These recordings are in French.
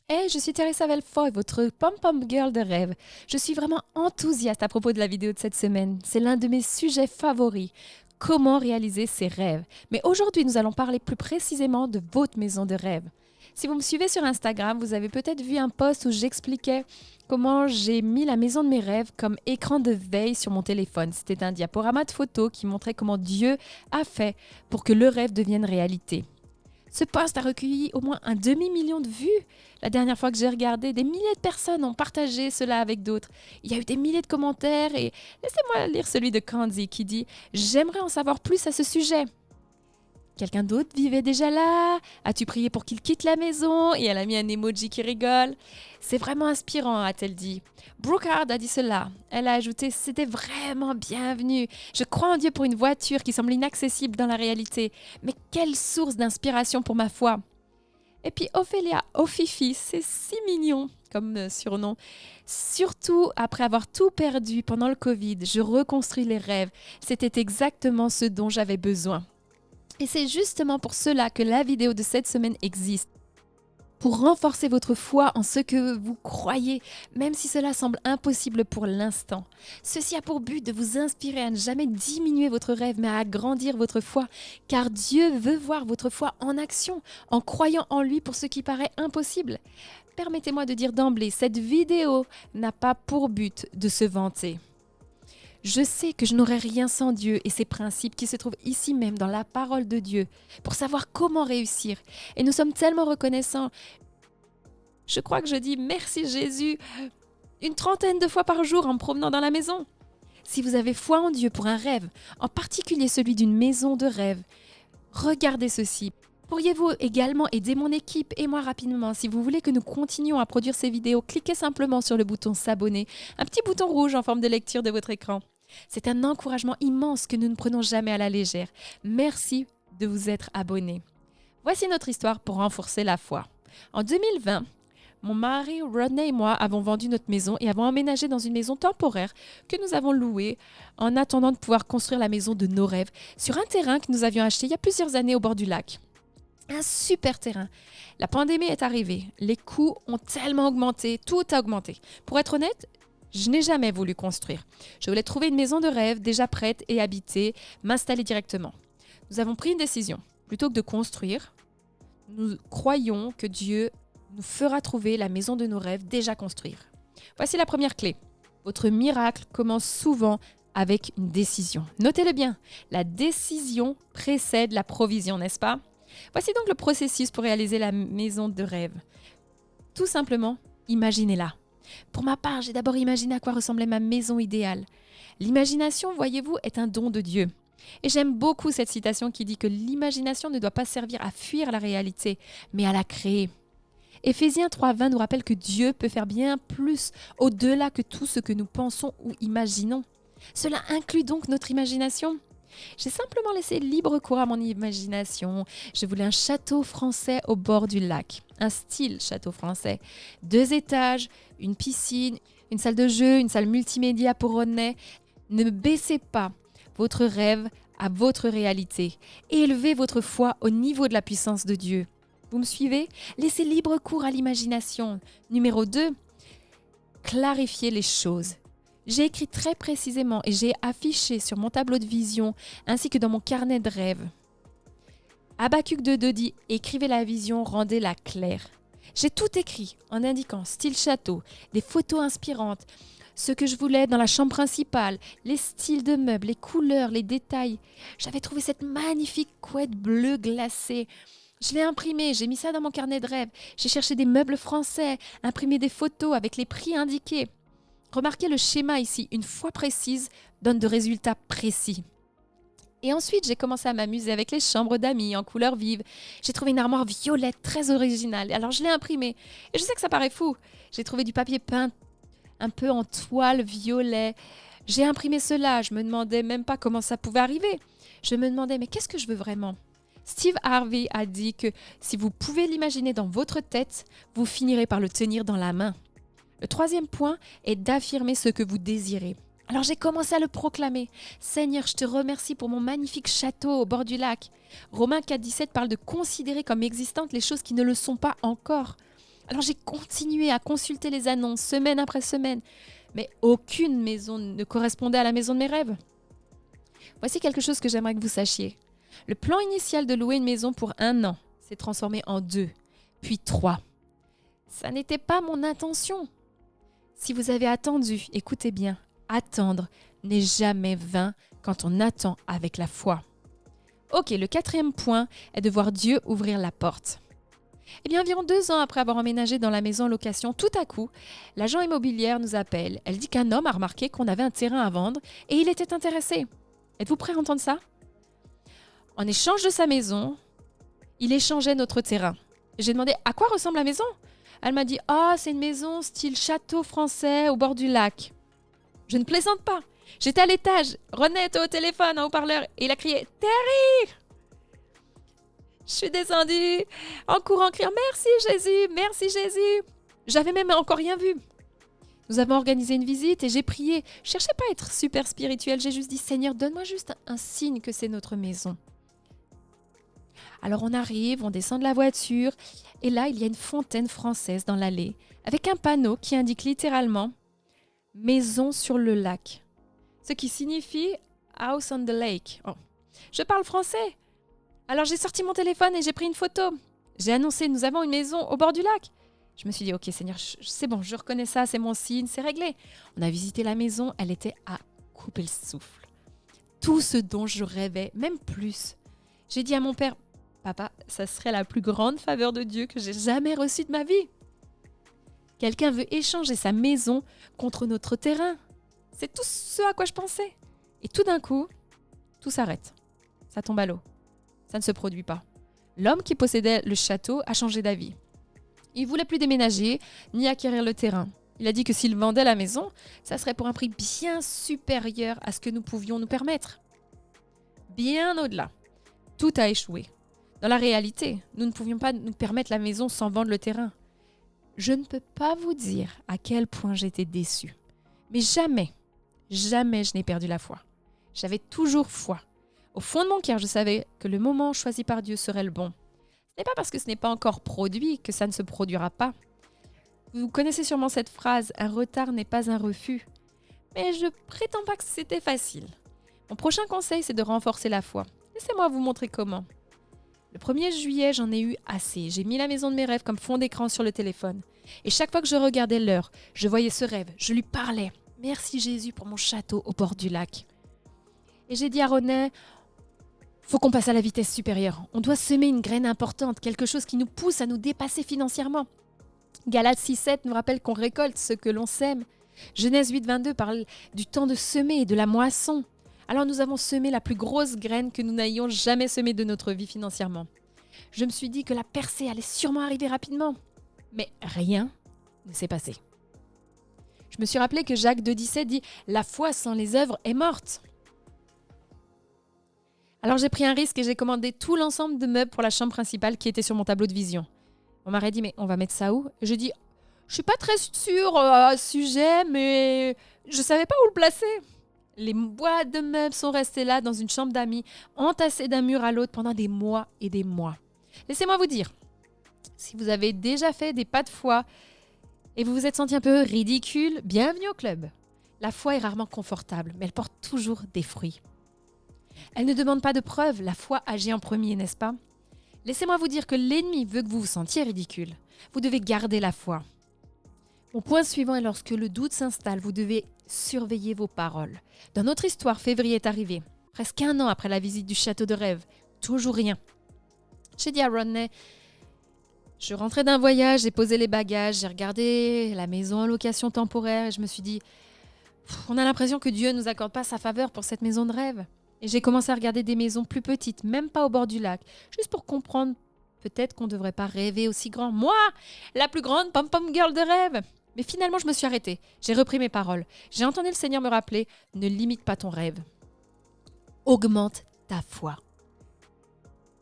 Hey, je suis Teresa Velfoy, votre pom-pom girl de rêve. Je suis vraiment enthousiaste à propos de la vidéo de cette semaine. C'est l'un de mes sujets favoris. Comment réaliser ses rêves. Mais aujourd'hui, nous allons parler plus précisément de votre maison de rêve. Si vous me suivez sur Instagram, vous avez peut-être vu un post où j'expliquais comment j'ai mis la maison de mes rêves comme écran de veille sur mon téléphone. C'était un diaporama de photos qui montrait comment Dieu a fait pour que le rêve devienne réalité. Ce post a recueilli au moins un demi-million de vues. La dernière fois que j'ai regardé, des milliers de personnes ont partagé cela avec d'autres. Il y a eu des milliers de commentaires et laissez-moi lire celui de Candy qui dit « J'aimerais en savoir plus à ce sujet ». Quelqu'un d'autre vivait déjà là? As-tu prié pour qu'il quitte la maison? Et elle a mis un emoji qui rigole. C'est vraiment inspirant, a-t-elle dit. Brooke Hard a dit cela. Elle a ajouté, c'était vraiment bienvenu. Je crois en Dieu pour une voiture qui semble inaccessible dans la réalité. Mais quelle source d'inspiration pour ma foi. Et puis Ophélia, Ophifi, c'est si mignon comme surnom. Surtout après avoir tout perdu pendant le Covid, je reconstruis les rêves. C'était exactement ce dont j'avais besoin. Et c'est justement pour cela que la vidéo de cette semaine existe. Pour renforcer votre foi en ce que vous croyez, même si cela semble impossible pour l'instant. Ceci a pour but de vous inspirer à ne jamais diminuer votre rêve, mais à agrandir votre foi, car Dieu veut voir votre foi en action, en croyant en lui pour ce qui paraît impossible. Permettez-moi de dire d'emblée, cette vidéo n'a pas pour but de se vanter. Je sais que je n'aurais rien sans Dieu et ses principes qui se trouvent ici même dans la parole de Dieu pour savoir comment réussir. Et nous sommes tellement reconnaissants. Je crois que je dis merci Jésus une trentaine de fois par jour en me promenant dans la maison. Si vous avez foi en Dieu pour un rêve, en particulier celui d'une maison de rêve, regardez ceci. Pourriez-vous également aider mon équipe et moi rapidement? Si vous voulez que nous continuions à produire ces vidéos, cliquez simplement sur le bouton s'abonner, un petit bouton rouge en forme de lecture de votre écran. C'est un encouragement immense que nous ne prenons jamais à la légère. Merci de vous être abonné. Voici notre histoire pour renforcer la foi. En 2020, mon mari Rodney et moi avons vendu notre maison et avons emménagé dans une maison temporaire que nous avons louée en attendant de pouvoir construire la maison de nos rêves sur un terrain que nous avions acheté il y a plusieurs années au bord du lac. Un super terrain. La pandémie est arrivée. Les coûts ont tellement augmenté. Tout a augmenté. Pour être honnête, je n'ai jamais voulu construire. Je voulais trouver une maison de rêve déjà prête et habitée, m'installer directement. Nous avons pris une décision. Plutôt que de construire, nous croyons que Dieu nous fera trouver la maison de nos rêves déjà construire. Voici la première clé. Votre miracle commence souvent avec une décision. Notez-le bien. La décision précède la provision, n'est-ce pas? Voici donc le processus pour réaliser la maison de rêve. Tout simplement, imaginez-la. Pour ma part, j'ai d'abord imaginé à quoi ressemblait ma maison idéale. L'imagination, voyez-vous, est un don de Dieu. Et j'aime beaucoup cette citation qui dit que l'imagination ne doit pas servir à fuir la réalité, mais à la créer. Éphésiens 3,20 nous rappelle que Dieu peut faire bien plus au-delà que tout ce que nous pensons ou imaginons. Cela inclut donc notre imagination. J'ai simplement laissé libre cours à mon imagination. Je voulais un château français au bord du lac, un style château français. 2 étages, une piscine, une salle de jeu, une salle multimédia pour Rodney. Ne baissez pas votre rêve à votre réalité. Élevez votre foi au niveau de la puissance de Dieu. Vous me suivez? Laissez libre cours à l'imagination. Numéro 2, clarifiez les choses. J'ai écrit très précisément et j'ai affiché sur mon tableau de vision ainsi que dans mon carnet de rêves. Habacuc 2,2 dit « Écrivez la vision, rendez-la claire ». J'ai tout écrit en indiquant style château, des photos inspirantes, ce que je voulais dans la chambre principale, les styles de meubles, les couleurs, les détails. J'avais trouvé cette magnifique couette bleue glacée. Je l'ai imprimée, j'ai mis ça dans mon carnet de rêves. J'ai cherché des meubles français, imprimé des photos avec les prix indiqués. Remarquez le schéma ici, une foi précise donne de résultats précis. Et ensuite, j'ai commencé à m'amuser avec les chambres d'amis en couleur vive. J'ai trouvé une armoire violette très originale, alors je l'ai imprimée. Et je sais que ça paraît fou. J'ai trouvé du papier peint un peu en toile violet. J'ai imprimé cela, je me demandais même pas comment ça pouvait arriver. Je me demandais, mais qu'est-ce que je veux vraiment? Steve Harvey a dit que si vous pouvez l'imaginer dans votre tête, vous finirez par le tenir dans la main. Le 3e point est d'affirmer ce que vous désirez. Alors j'ai commencé à le proclamer. Seigneur, je te remercie pour mon magnifique château au bord du lac. Romains 4,17 parle de considérer comme existantes les choses qui ne le sont pas encore. Alors j'ai continué à consulter les annonces semaine après semaine, mais aucune maison ne correspondait à la maison de mes rêves. Voici quelque chose que j'aimerais que vous sachiez. Le plan initial de louer une maison pour 1 an s'est transformé en 2, puis 3. Ça n'était pas mon intention. Si vous avez attendu, écoutez bien, attendre n'est jamais vain quand on attend avec la foi. Ok, le 4e point est de voir Dieu ouvrir la porte. Eh bien, environ 2 ans après avoir emménagé dans la maison en location, tout à coup, l'agent immobilière nous appelle. Elle dit qu'un homme a remarqué qu'on avait un terrain à vendre et il était intéressé. Êtes-vous prêts à entendre ça? En échange de sa maison, il échangeait notre terrain. J'ai demandé à quoi ressemble la maison? Elle m'a dit « Ah, c'est une maison style château français au bord du lac. » Je ne plaisante pas. J'étais à l'étage. René était au téléphone en haut-parleur et il a crié « Terry !» Je suis descendue en courant, criant « Merci Jésus, merci Jésus !» J'avais même encore rien vu. Nous avons organisé une visite et j'ai prié. Je cherchais pas à être super spirituelle. J'ai juste dit « Seigneur, donne-moi juste un signe que c'est notre maison. » Alors on arrive, on descend de la voiture et là, il y a une fontaine française dans l'allée avec un panneau qui indique littéralement « Maison sur le lac », ce qui signifie « House on the lake ». Oh. Je parle français. Alors j'ai sorti mon téléphone et j'ai pris une photo. J'ai annoncé « Nous avons une maison au bord du lac ». Je me suis dit « Ok Seigneur, c'est bon, je reconnais ça, c'est mon signe, c'est réglé ». On a visité la maison, elle était à couper le souffle. Tout ce dont je rêvais, même plus. J'ai dit à mon père « Papa, ça serait la plus grande faveur de Dieu que j'ai jamais reçue de ma vie. Quelqu'un veut échanger sa maison contre notre terrain. » C'est tout ce à quoi je pensais. Et tout d'un coup, tout s'arrête. Ça tombe à l'eau. Ça ne se produit pas. L'homme qui possédait le château a changé d'avis. Il ne voulait plus déménager ni acquérir le terrain. Il a dit que s'il vendait la maison, ça serait pour un prix bien supérieur à ce que nous pouvions nous permettre. Bien au-delà. Tout a échoué. Dans la réalité, nous ne pouvions pas nous permettre la maison sans vendre le terrain. Je ne peux pas vous dire à quel point j'étais déçue. Mais jamais je n'ai perdu la foi. J'avais toujours foi. Au fond de mon cœur, je savais que le moment choisi par Dieu serait le bon. Ce n'est pas parce que ce n'est pas encore produit que ça ne se produira pas. Vous connaissez sûrement cette phrase « Un retard n'est pas un refus ». Mais je prétends pas que c'était facile. Mon prochain conseil, c'est de renforcer la foi. Laissez-moi vous montrer comment. Le 1er juillet, j'en ai eu assez. J'ai mis la maison de mes rêves comme fond d'écran sur le téléphone. Et chaque fois que je regardais l'heure, je voyais ce rêve, je lui parlais. Merci Jésus pour mon château au bord du lac. Et j'ai dit à René, faut qu'on passe à la vitesse supérieure. On doit semer une graine importante, quelque chose qui nous pousse à nous dépasser financièrement. Galates 6,7 nous rappelle qu'on récolte ce que l'on sème. Genèse 8,22 parle du temps de semer et de la moisson. Alors nous avons semé la plus grosse graine que nous n'ayons jamais semée de notre vie financièrement. Je me suis dit que la percée allait sûrement arriver rapidement. Mais rien ne s'est passé. Je me suis rappelé que Jacques 2,17 dit « La foi sans les œuvres est morte ». Alors j'ai pris un risque et j'ai commandé tout l'ensemble de meubles pour la chambre principale qui était sur mon tableau de vision. Mon mari dit « Mais on va mettre ça où ?» Je dis « Je suis pas très sûre à ce sujet, mais je savais pas où le placer. » Les boîtes de meubles sont restées là dans une chambre d'amis, entassées d'un mur à l'autre pendant des mois et des mois. Laissez-moi vous dire, si vous avez déjà fait des pas de foi et vous vous êtes senti un peu ridicule, bienvenue au club. La foi est rarement confortable, mais elle porte toujours des fruits. Elle ne demande pas de preuves, la foi agit en premier, n'est-ce pas? Laissez-moi vous dire que l'ennemi veut que vous vous sentiez ridicule. Vous devez garder la foi. Mon point suivant est lorsque le doute s'installe, vous devez surveiller vos paroles. Dans notre histoire, février est arrivé, presque 1 an après la visite du château de rêve. Toujours rien. J'ai dit à Rodney, je rentrais d'un voyage, j'ai posé les bagages, j'ai regardé la maison en location temporaire et je me suis dit, on a l'impression que Dieu ne nous accorde pas sa faveur pour cette maison de rêve. Et j'ai commencé à regarder des maisons plus petites, même pas au bord du lac, juste pour comprendre peut-être qu'on ne devrait pas rêver aussi grand. Moi, la plus grande pom-pom girl de rêve. Mais finalement, je me suis arrêtée. J'ai repris mes paroles. J'ai entendu le Seigneur me rappeler, ne limite pas ton rêve. Augmente ta foi.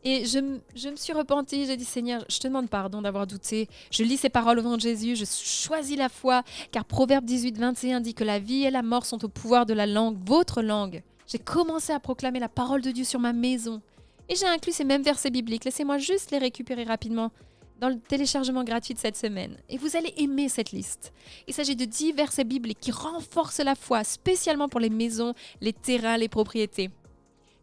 Et je me suis repentie, j'ai dit Seigneur, je te demande pardon d'avoir douté. Je lis ces paroles au nom de Jésus, je choisis la foi, car Proverbe 18, 21 dit que la vie et la mort sont au pouvoir de la langue, votre langue. J'ai commencé à proclamer la parole de Dieu sur ma maison. Et j'ai inclus ces mêmes versets bibliques. Laissez-moi juste les récupérer rapidement dans le téléchargement gratuit de cette semaine et vous allez aimer cette liste. Il s'agit de 10 versets bibliques qui renforcent la foi, spécialement pour les maisons, les terrains, les propriétés.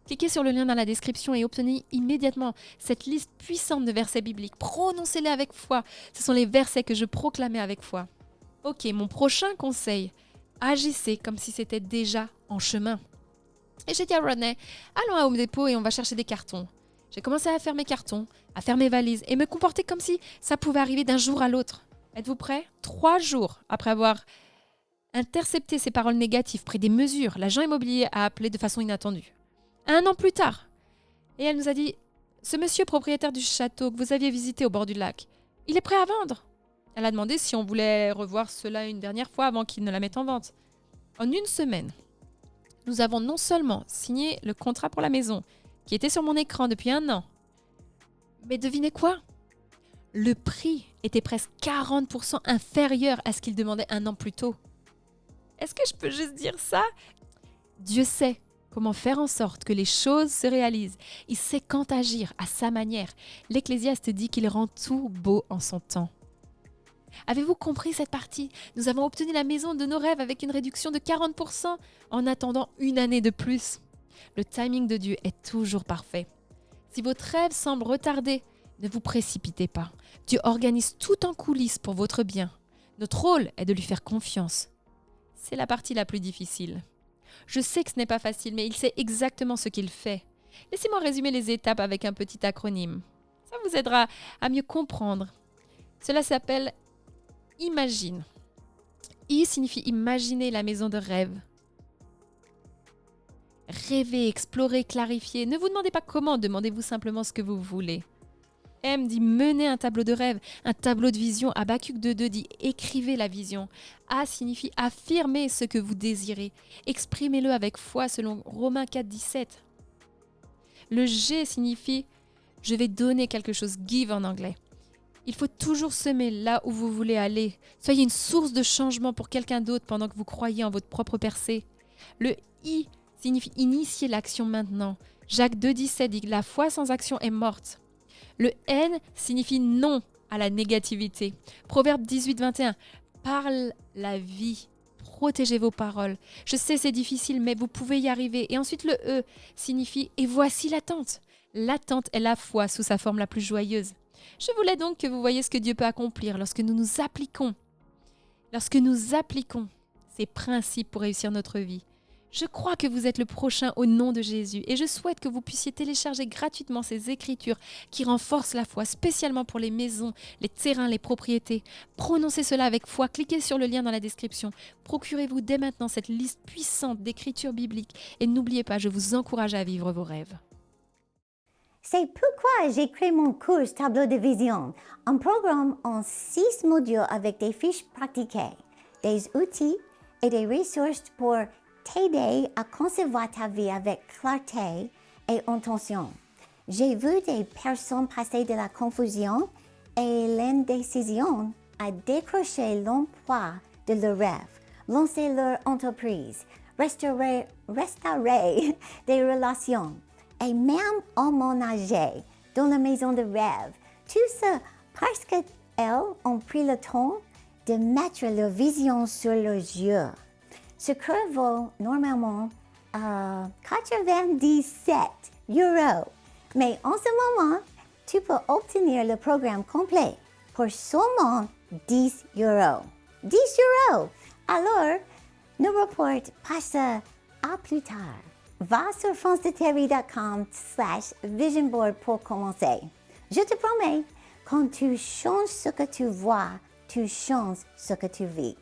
Cliquez sur le lien dans la description et obtenez immédiatement cette liste puissante de versets bibliques. Prononcez-les avec foi. Ce sont les versets que je proclamais avec foi. Ok, mon prochain conseil, agissez comme si c'était déjà en chemin. Et j'ai dit à Rodney, allons à Home Depot et on va chercher des cartons. J'ai commencé à faire mes cartons, à faire mes valises et me comporter comme si ça pouvait arriver d'un jour à l'autre. Êtes-vous prêts ? 3 jours après avoir intercepté ces paroles négatives, pris des mesures, l'agent immobilier a appelé de façon inattendue. 1 an plus tard. Et elle nous a dit, ce monsieur propriétaire du château que vous aviez visité au bord du lac, il est prêt à vendre. Elle a demandé si on voulait revoir cela une dernière fois avant qu'il ne la mette en vente. En 1 semaine, nous avons non seulement signé le contrat pour la maison, qui était sur mon écran depuis 1 an, mais devinez quoi ? Le prix était presque 40% inférieur à ce qu'il demandait 1 an plus tôt. Est-ce que je peux juste dire ça ? Dieu sait comment faire en sorte que les choses se réalisent. Il sait quand agir à sa manière. L'Ecclésiaste dit qu'il rend tout beau en son temps. Avez-vous compris cette partie ? Nous avons obtenu la maison de nos rêves avec une réduction de 40% en attendant 1 année de plus. Le timing de Dieu est toujours parfait. Si votre rêve semble retardé, ne vous précipitez pas. Dieu organise tout en coulisses pour votre bien. Notre rôle est de lui faire confiance. C'est la partie la plus difficile. Je sais que ce n'est pas facile, mais il sait exactement ce qu'il fait. Laissez-moi résumer les étapes avec un petit acronyme. Ça vous aidera à mieux comprendre. Cela s'appelle Imagine. I signifie imaginer la maison de rêve. Rêver, explorer, clarifier. Ne vous demandez pas comment, demandez-vous simplement ce que vous voulez. M dit mener un tableau de rêve, un tableau de vision. Habakkuk 2.2 dit écrivez la vision. A signifie affirmer ce que vous désirez. Exprimez-le avec foi selon Romains 4.17. Le G signifie je vais donner quelque chose, give en anglais. Il faut toujours semer là où vous voulez aller. Soyez une source de changement pour quelqu'un d'autre pendant que vous croyez en votre propre percée. Le I signifie initier l'action maintenant. Jacques 2.17 dit la foi sans action est morte. Le N signifie non à la négativité. Proverbe 18.21, parle la vie. Protégez vos paroles. Je sais c'est difficile, mais vous pouvez y arriver. Et ensuite le E signifie et voici l'attente. L'attente est la foi sous sa forme la plus joyeuse. Je voulais donc que vous voyez ce que Dieu peut accomplir lorsque nous appliquons ces principes pour réussir notre vie. Je crois que vous êtes le prochain au nom de Jésus et je souhaite que vous puissiez télécharger gratuitement ces écritures qui renforcent la foi, spécialement pour les maisons, les terrains, les propriétés. Prononcez cela avec foi, cliquez sur le lien dans la description. Procurez-vous dès maintenant cette liste puissante d'écritures bibliques et n'oubliez pas, je vous encourage à vivre vos rêves. C'est pourquoi j'ai créé mon cours Tableau de Vision, un programme en 6 modules avec des fiches pratiquées, des outils et des ressources pour t'aider à concevoir ta vie avec clarté et intention. J'ai vu des personnes passer de la confusion et l'indécision à décrocher l'emploi de leur rêve, lancer leur entreprise, restaurer des relations et même emménager dans la maison de rêve. Tout ça parce qu'elles ont pris le temps de mettre leur vision sur leurs yeux. Ce cours vaut normalement 97 €. Mais en ce moment, tu peux obtenir le programme complet pour seulement 10 €. 10 €! Alors, ne reporte pas ça à plus tard. Va sur francedeterry.com/visionboard pour commencer. Je te promets, quand tu changes ce que tu vois, tu changes ce que tu vis.